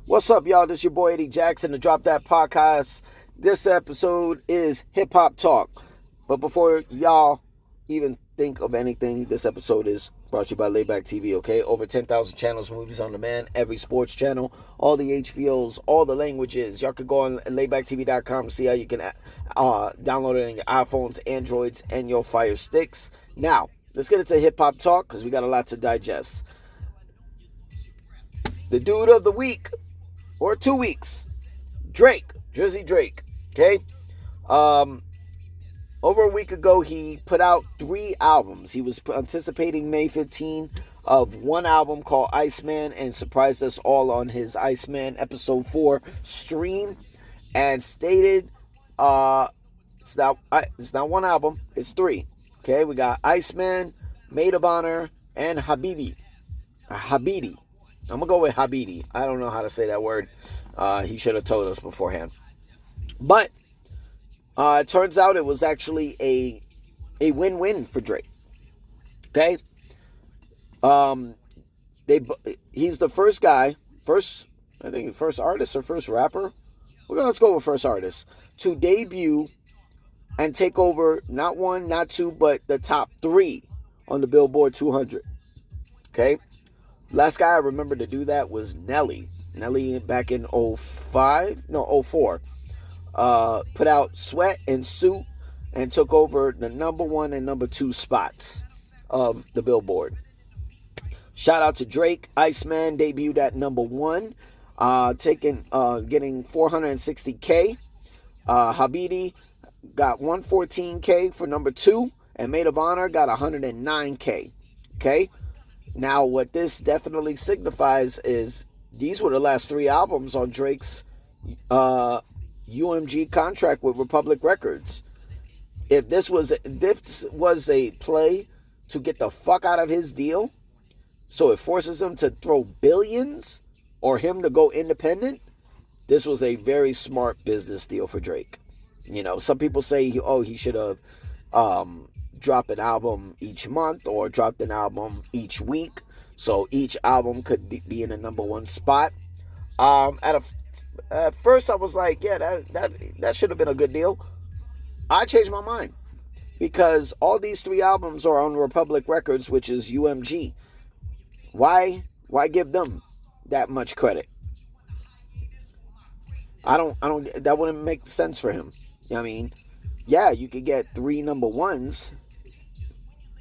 What's up, y'all? This is your boy Eddie Jackson, the Drop That Podcast. This episode is Hip Hop Talk. But before y'all even think of anything, this episode is brought to you by Layback TV, okay? Over 10,000 channels, movies on demand, every sports channel, all the HBOs, all the languages. Y'all can go on laybacktv.com and see how you can download it on your iPhones, Androids, and your Fire Sticks. Now, let's get into Hip Hop Talk because we got a lot to digest. The dude of the week, or 2 weeks, Drake, Drizzy Drake, okay? Over a week ago, he put out 3 albums. He was anticipating May 15 of one album called Iceman and surprised us all on his Iceman Episode 4 stream and stated it's not one album, it's 3. Okay, we got Iceman, Maid of Honor, and Habidi. I'm going to go with Habidi. I don't know how to say that word. He should have told us beforehand. But it turns out it was actually a win-win for Drake. Okay? He's the first artist or first rapper. Let's go with first artist to debut and take over not 1, not 2, but the top 3 on the Billboard 200. Okay? Last guy I remember to do that was Nelly. Nelly back in 04. Put out Sweat and Suit and took over the number 1 and number 2 spots of the Billboard. Shout out to Drake. Iceman debuted at number 1, getting 460K. Habidi got 114K for number 2, and Maid of Honor got 109K. Okay? Now, what this definitely signifies is these were the last 3 albums on Drake's UMG contract with Republic Records. If this was a play to get the fuck out of his deal, so it forces him to throw billions or him to go independent, this was a very smart business deal for Drake. You know, some people say he should have dropped an album each month or dropped an album each week, so each album could be in a number 1 spot. At first I was like, yeah, that should have been a good deal. I changed my mind because all these 3 albums are on Republic Records, which is UMG. Why give them that much credit? I don't that wouldn't make sense for him. I mean, yeah, you could get 3 number 1s,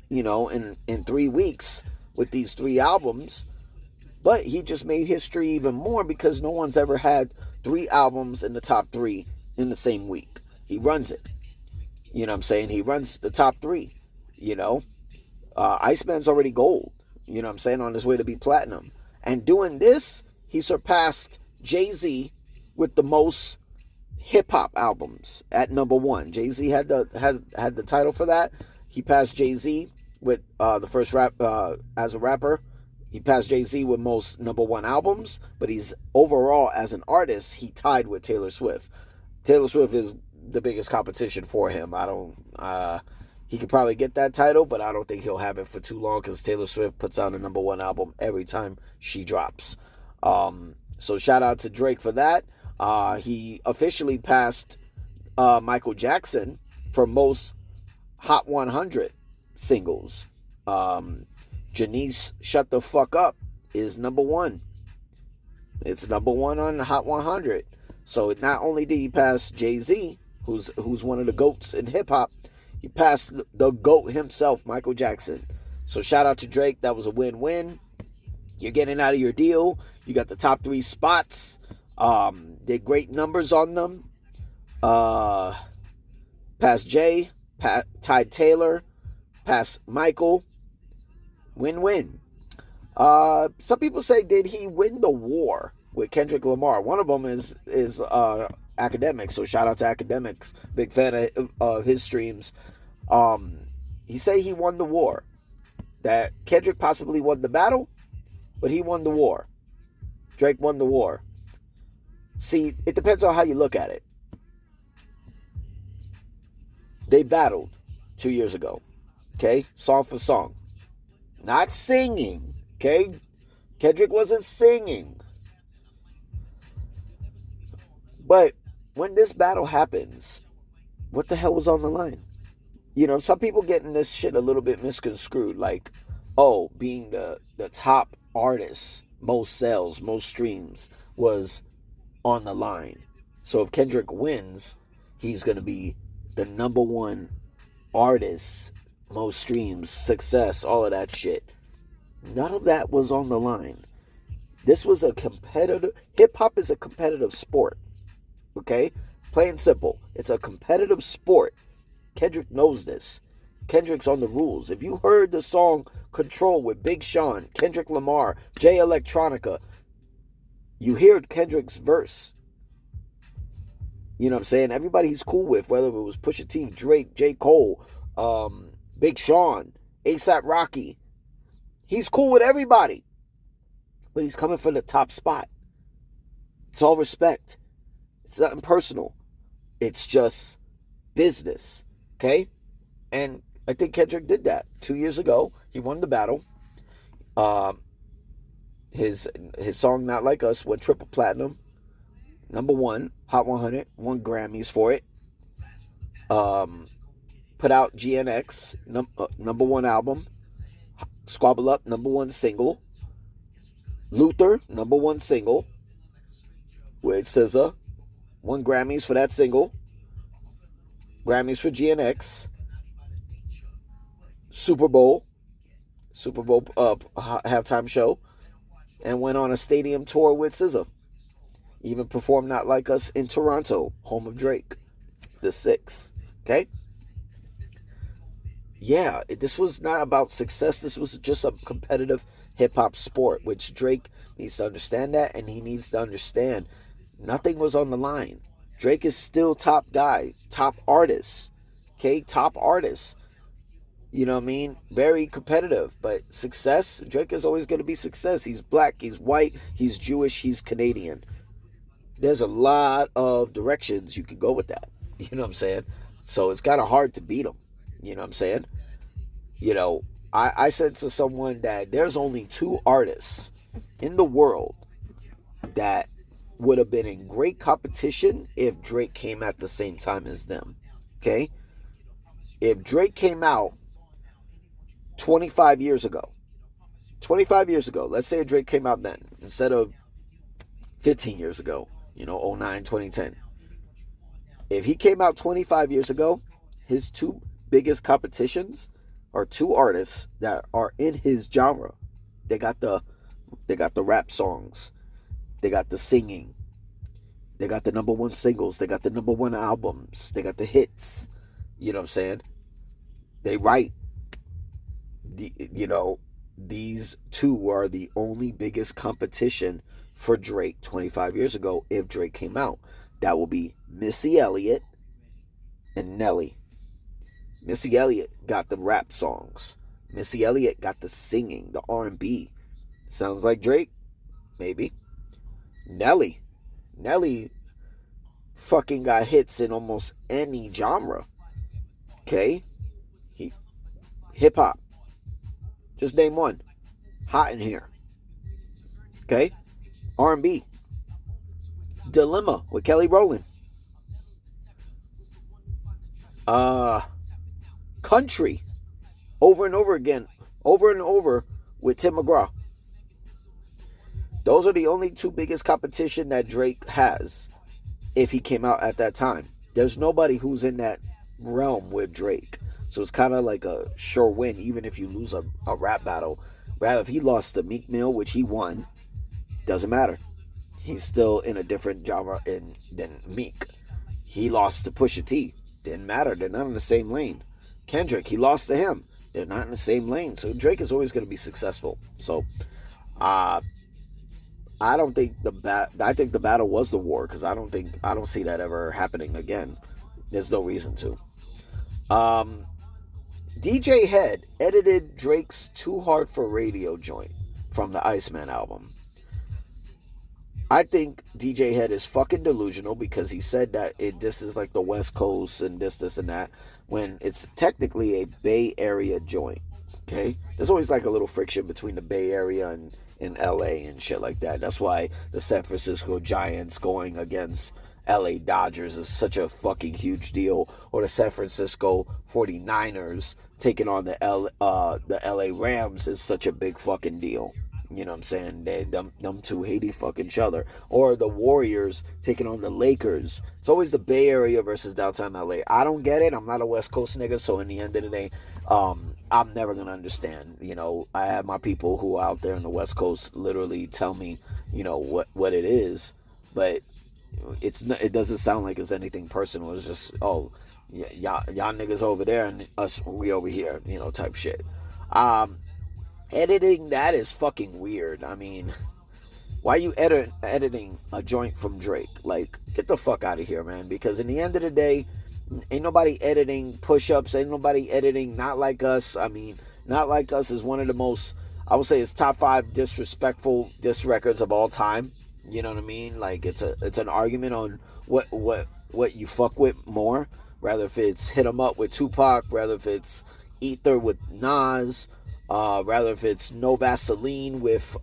you know, in 3 weeks with these 3 albums. But he just made history even more because no one's ever had 3 albums in the top 3 in the same week. He runs it. You know what I'm saying? He runs the top 3, you know. Iceman's already gold, you know what I'm saying, on his way to be platinum. And doing this, he surpassed Jay-Z with the most hip-hop albums at number 1. Jay-Z had the title for that. He passed Jay-Z with the first rap as a rapper. He passed Jay-Z with most number 1 albums, but he's overall as an artist, he tied with Taylor Swift. Taylor Swift is the biggest competition for him. He could probably get that title, but I don't think he'll have it for too long because Taylor Swift puts out a number 1 album every time she drops. So shout out to Drake for that. He officially passed Michael Jackson for most Hot 100 singles. Janice Shut the Fuck Up is number 1. It's number 1 on Hot 100. So not only did he pass Jay-Z, who's one of the GOATs in hip-hop, he passed the GOAT himself, Michael Jackson. So shout out to Drake. That was a win-win. You're getting out of your deal. You got the top 3 spots. Did great numbers on them. Past Jay, tied Taylor, past Michael. Win-win. Some people say, did he win the war with Kendrick Lamar? One of them is Academics, so shout out to Academics. Big fan of his streams. He say he won the war. That Kendrick possibly won the battle, but he won the war. Drake won the war. See, it depends on how you look at it. They battled 2 years ago. Okay? Song for song. Not singing. Okay? Kendrick wasn't singing. But when this battle happens, what the hell was on the line? Some people getting this shit a little bit misconstrued. Like, oh, being the top artist, most sales, most streams was on the line. So if Kendrick wins, he's going to be the number one artist, most streams, success, all of that shit. None of that was on the line. This was a competitive, hip-hop is a competitive sport. Okay? Plain and simple. It's a competitive sport. Kendrick knows this. Kendrick's on the rules. If you heard the song Control with Big Sean, Kendrick Lamar, Jay Electronica, you hear Kendrick's verse. You know what I'm saying? Everybody he's cool with, whether it was Pusha T, Drake, J. Cole, Big Sean, A$AP Rocky. He's cool with everybody. But he's coming for the top spot. It's all respect. It's nothing personal. It's just business. Okay? And I think Kendrick did that 2 years ago. He won the battle. His song Not Like Us went triple platinum. Number one, Hot 100, won Grammys for it. Put out GNX, number one album. Squabble Up, number one single. Luther, number one single. With SZA, won Grammys for that single. Grammys for GNX. Super Bowl halftime show. And went on a stadium tour with SZA. Even performed Not Like Us in Toronto, home of Drake, the 6th. Okay? Yeah, this was not about success. This was just a competitive hip-hop sport, which Drake needs to understand that, and he needs to understand nothing was on the line. Drake is still top guy, top artist. Okay? Top artist. You know what I mean? Very competitive, but success, Drake is always going to be success. He's black, he's white, he's Jewish, he's Canadian. There's a lot of directions you can go with that. You know what I'm saying? So it's kind of hard to beat him. You know what I'm saying? I said to someone that there's only 2 artists in the world that would have been in great competition if Drake came at the same time as them. Okay? If Drake came out 25 years ago, let's say Drake came out then, instead of 15 years ago, 09, 2010. If he came out 25 years ago, his 2 biggest competitions are 2 artists that are in his genre. They got the rap songs. They got the singing. They got the number one singles. They got the number one albums. They got the hits. You know what I'm saying? They write. These 2 are the only biggest competition for Drake 25 years ago if Drake came out. That will be Missy Elliott and Nelly. Missy Elliott got the rap songs. Missy Elliott got the singing, the R&B. Sounds like Drake? Maybe. Nelly fucking got hits in almost any genre. Okay? Hip-hop. Just name one. Hot in Here. Okay? R&B. Dilemma with Kelly Rowland. Country. Over and over again. Over and over with Tim McGraw. Those are the only 2 biggest competition that Drake has if he came out at that time. There's nobody who's in that realm with Drake. So it's kind of like a sure win, even if you lose a rap battle. Rather, if he lost to Meek Mill, which he won, doesn't matter. He's still in a different genre than Meek. He lost to Pusha T. Didn't matter. They're not in the same lane. Kendrick, he lost to him. They're not in the same lane. So Drake is always going to be successful. So, I don't think I think the battle was the war, because I don't see that ever happening again. There's no reason to. DJ Hed edited Drake's Too Hard for Radio joint from the Iceman album. I think DJ Hed is fucking delusional, because he said that this is like the West Coast and this and that, when it's technically a Bay Area joint. Okay? There's always like a little friction between the Bay Area and LA and shit like that. That's why the San Francisco Giants going against LA Dodgers is such a fucking huge deal, or the San Francisco 49ers taking on the LA Rams is such a big fucking deal. You know what I'm saying? Them two hate each other. Or the Warriors taking on the Lakers. It's always the Bay Area versus downtown LA. I don't get it. I'm not a West Coast nigga, so in the end of the day, I'm never gonna understand. You know, I have my people who are out there in the West Coast literally tell me, you know, what it is, but it doesn't sound like it's anything personal. It's just, oh, yeah, y'all niggas over there and us, we over here, you know, type shit. Editing that is fucking weird. I mean, why you editing a joint from Drake? Like, get the fuck out of here, man. Because in the end of the day, ain't nobody editing push-ups. Ain't nobody editing Not Like Us. I mean, Not Like Us is one of the most, I would say it's top 5 disrespectful diss records of all time. You know what I mean? Like, it's an argument on what you fuck with more. Rather if it's Hit 'Em Up with Tupac, rather if it's Ether with Nas, rather if it's No Vaseline with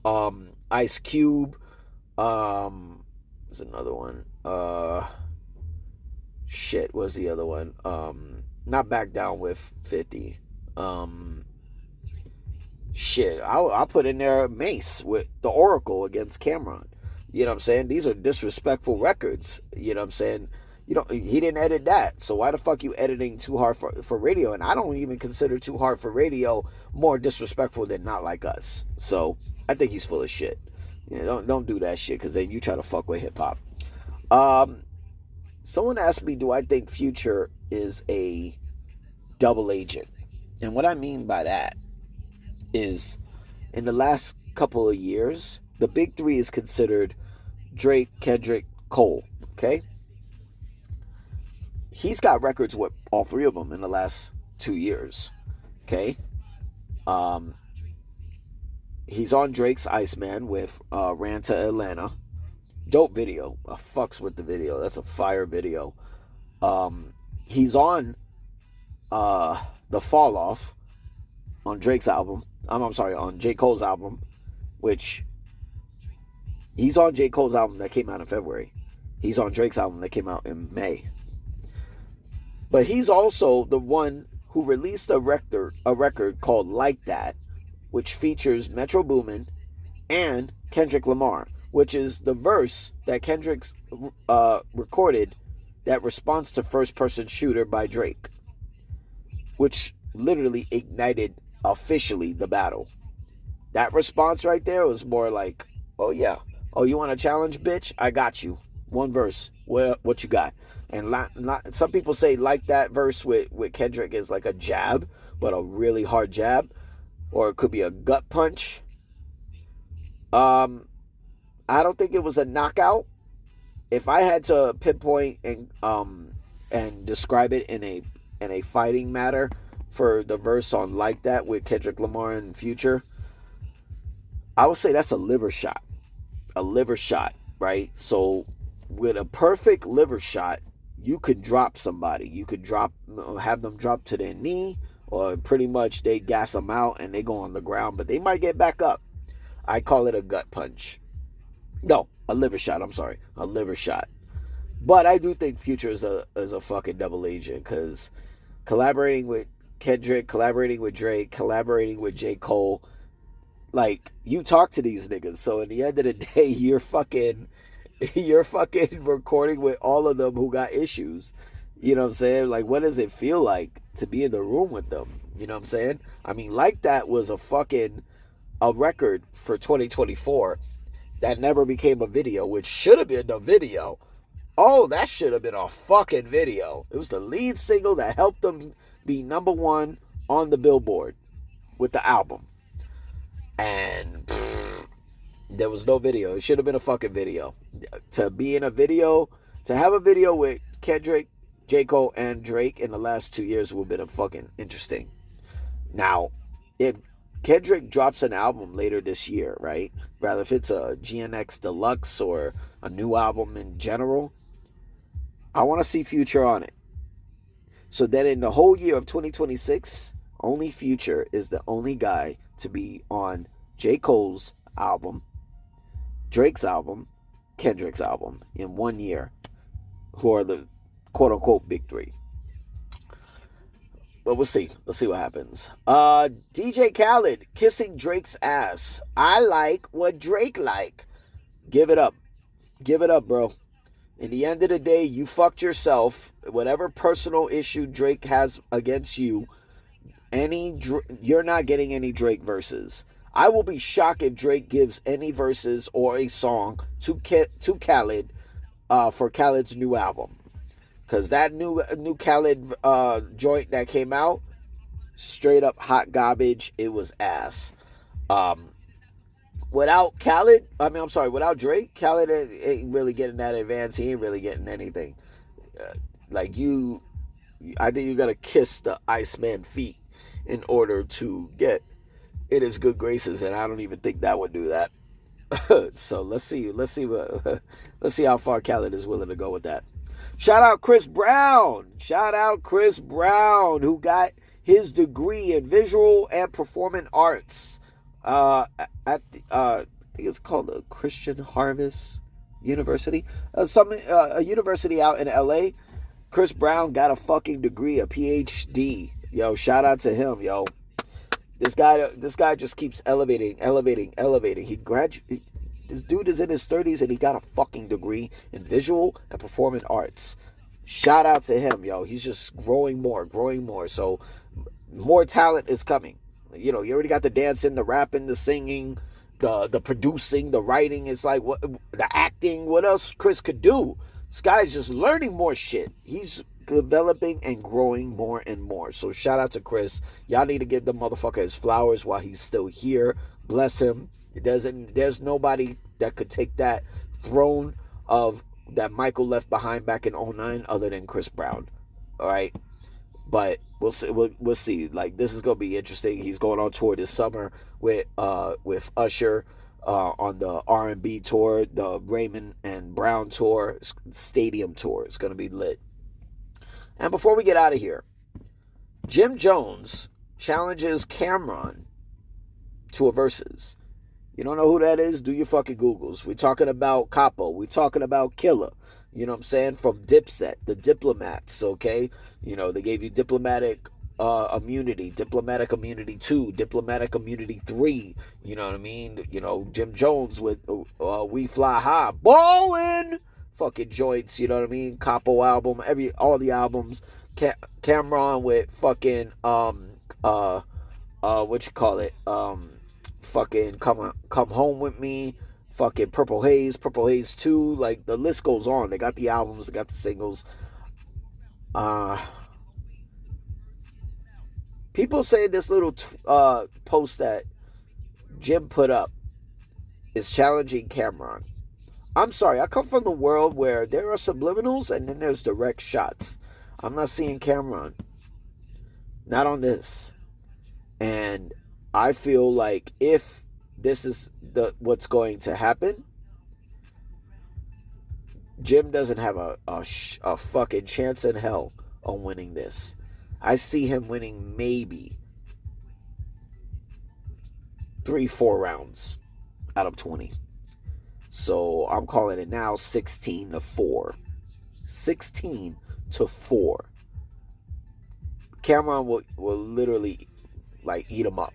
Ice Cube. There's another one. Shit, what's the other one? Not Back Down with 50. Shit, I'll put in there Mace with The Oracle against Cameron. You know what I'm saying? These are disrespectful records. You know what I'm saying? He didn't edit that. So why the fuck you editing Too Hard for Radio? And I don't even consider Too Hard for Radio more disrespectful than Not Like Us. So I think he's full of shit. You know, don't do that shit, because then you try to fuck with hip hop. Someone asked me, do I think Future is a double agent? And what I mean by that is, in the last couple of years, the big three is considered Drake, Kendrick, Cole. Okay? He's got records with all three of them in the last 2 years. Okay? He's on Drake's Iceman with Ran to Atlanta. Dope video. I fucks with the video. That's a fire video. He's on The Fall Off on Drake's album. I'm sorry, on J. Cole's album, which he's on J. Cole's album that came out in February. He's on Drake's album that came out in May. But he's also the one who released a record called Like That, which features Metro Boomin and Kendrick Lamar, which is the verse that Kendrick's recorded that responds to First Person Shooter by Drake, which literally ignited officially the battle. That response right there was more like, oh yeah, oh you want a challenge, bitch? I got you. One verse. What you got? And some people say Like That verse with Kendrick is like a jab, but a really hard jab, or it could be a gut punch. I don't think it was a knockout. If I had to pinpoint and describe it in a fighting matter for the verse on Like That with Kendrick Lamar and Future, I would say that's a liver shot. A liver shot, right? So with a perfect liver shot, you could drop somebody. You could have them drop to their knee, or pretty much they gas them out and they go on the ground, but they might get back up. I call it a gut punch. No, a liver shot. I'm sorry, a liver shot. But I do think Future is a fucking double agent, because collaborating with Kendrick, collaborating with Drake, collaborating with J. Cole, like, you talk to these niggas. So in the end of the day, you're fucking recording with all of them who got issues. You know what I'm saying? Like, what does it feel like to be in the room with them? You know what I'm saying? I mean, Like That was a record for 2024 that never became a video, which should have been a video. Oh, that should have been a fucking video. It was the lead single that helped them be #1 on the Billboard with the album. And there was no video. It should have been a fucking video. To be in a video, to have a video with Kendrick, J. Cole, and Drake in the last 2 years would have been a fucking interesting. Now, if Kendrick drops an album later this year, right? Rather if it's a GNX Deluxe or a new album in general, I want to see Future on it. So then in the whole year of 2026, only Future is the only guy to be on J. Cole's album, Drake's album, Kendrick's album in 1 year. who are the quote unquote big three. But we'll see. Let's see what happens. DJ Khaled kissing Drake's ass. I like what Drake like. Give it up. Give it up, bro. In the end of the day, you fucked yourself. Whatever personal issue Drake has against you, you're not getting any Drake verses. I will be shocked if Drake gives any verses or a song to Khaled for Khaled's new album. Because that new Khaled joint that came out, straight up hot garbage. It was ass. Without Drake, Khaled ain't really getting that advance. He ain't really getting anything. I think you gotta kiss the Iceman feet in order to get in his good graces, and I don't even think that would do that. So let's see how far Khaled is willing to go with that. Shout out Chris Brown, who got his degree in visual and performing arts at the I think it's called the Christian Harvest University, a university out in LA. Chris Brown got a fucking degree, a PhD. Yo, shout out to him, yo. This guy just keeps elevating. This dude is in his 30s and he got a fucking degree in visual and performing arts. Shout out to him, yo. He's just growing more. So more talent is coming. You know, you already got the dancing, the rapping, the singing, the producing, the writing. It's like what the acting. What else Chris could do? This guy's just learning more shit. He's developing and growing more and more. So shout out to Chris. Y'all need to give the motherfucker his flowers while he's still here. Bless him. There's nobody that could take that throne of that Michael left behind back in 2009 other than Chris Brown. All right. But we'll see. We'll see. Like, this is gonna be interesting. He's going on tour this summer with Usher on the R&B tour, the Raymond and Brown tour, stadium tour. It's gonna be lit. And before we get out of here, Jim Jones challenges Cameron to a Verzuz. You don't know who that is? Do your fucking Googles. We're talking about Capo. We're talking about Killa. You know what I'm saying? From Dipset, the Diplomats, okay? You know, they gave you diplomatic immunity, diplomatic immunity 2, diplomatic immunity 3. You know what I mean? You know, Jim Jones with We Fly High. Ballin'! Fucking joints, you know what I mean? Capo album, all the albums. Cameron with fucking, what you call it? Fucking Come Home With Me, fucking Purple Haze 2, like the list goes on. They got the albums, they got the singles. People say this little post that Jim put up is challenging Cameron. I'm sorry, I come from the world where there are subliminals and then there's direct shots. I'm not seeing Cameron. Not on this. And I feel like if this is what's going to happen, Jim doesn't have a fucking chance in hell on winning this. I see him winning maybe 3-4 rounds out of 20. So I'm calling it now 16-4. 16-4. Cameron will literally like eat him up.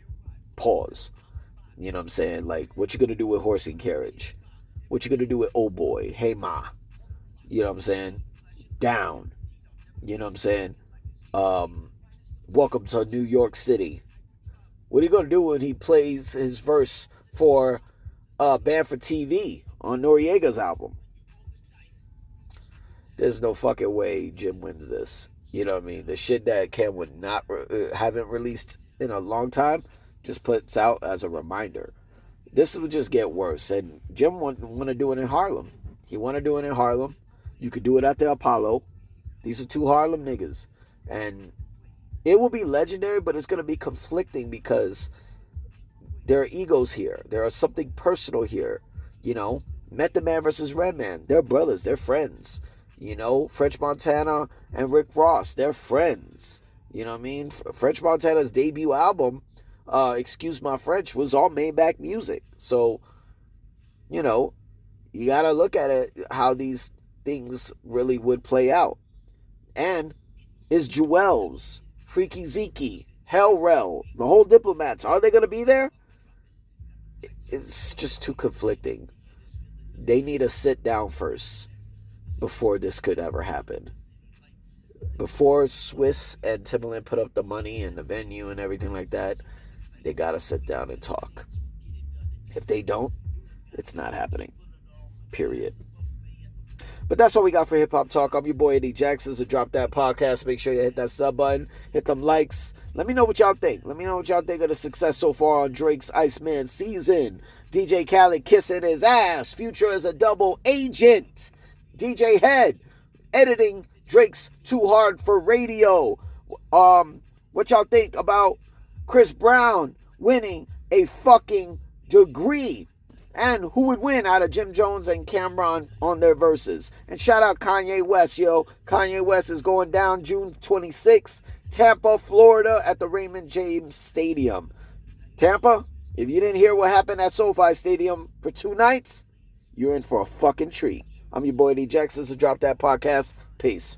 Pause. You know what I'm saying? Like, what you gonna do with Horse and Carriage? What you gonna do with Oh Boy? Hey Ma. You know what I'm saying? Down. You know what I'm saying? Welcome to New York City. What are you gonna do when he plays his verse for Band for TV on Noriega's album? There's no fucking way Jim wins this. You know what I mean? The shit that Cam would not haven't released in a long time just puts out as a reminder. This will just get worse. And Jim want to do it in Harlem. He want to do it in Harlem. You could do it at the Apollo. These are two Harlem niggas. And it will be legendary, but it's going to be conflicting because there are egos here. There is something personal here. You know, Method Man versus Redman. They're brothers. They're friends. You know, French Montana and Rick Ross. They're friends. You know what I mean? French Montana's debut album, Excuse My French, was all Maybach music. So, you know, you got to look at it how these things really would play out. And is Jewels, Freaky Zeke, Hellrel, the whole Diplomats, are they going to be there? It's just too conflicting. They need to sit down first before this could ever happen. Before Swiss and Timbaland put up the money and the venue and everything like that, they got to sit down and talk. If they don't, it's not happening. Period. But that's all we got for Hip Hop Talk. I'm your boy Eddie Jackson. So drop that podcast. Make sure you hit that sub button. Hit them likes. Let me know what y'all think. Let me know what y'all think of the success so far on Drake's Iceman season. DJ Khaled kissing his ass. Future is a double agent. DJ Hed editing Drake's Too Hard for Radio. What y'all think about Chris Brown winning a fucking degree? And who would win out of Jim Jones and Cameron on their verses? And shout out Kanye West, yo. Kanye West is going down June 26th, Tampa, Florida, at the Raymond James Stadium. Tampa, if you didn't hear what happened at SoFi Stadium for 2 nights, you're in for a fucking treat. I'm your boy D Jackson, so drop that podcast. Peace.